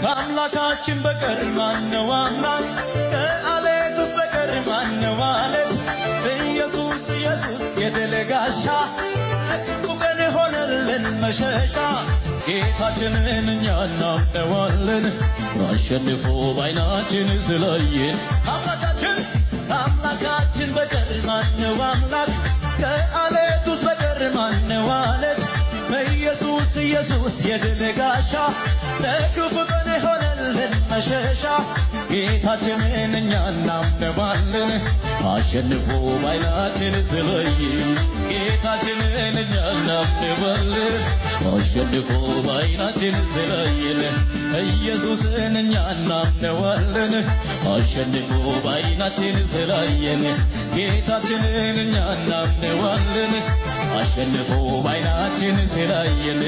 ከአምላካችን በቀር ማነው አምላክ? ከአለቱስ በቀር ማነው አለት? ኢየሱስ ኢየሱስ የድል ጋሻ ለክፉ ቀን ሆነልን መሸሻ። ጌታችንን እኛ እናምነዋለን አሸንፎ ባይናችን ስላየን። ከአምላካችን በቀር ማነው አምላክ? ከአለቱስ በቀር ማነው አለት? ኢየሱስ ኢየሱስ የድል ጋሻ ለክፉ ቀን ሆነልን መሸሻ። ጌታችንን እኛ እናምነዋለን አሸንፎ ባይናችን ስለየን። ጌታችንን እኛ እናምነዋለን አሸንፎ ባይናችን ስለየን። ኢየሱስን እኛ እናምነዋለን አሸንፎ ባይናችን ስላየን። ጌታችንን እኛ እናምነዋለን አሸንፎ ባይናችን ስላየን።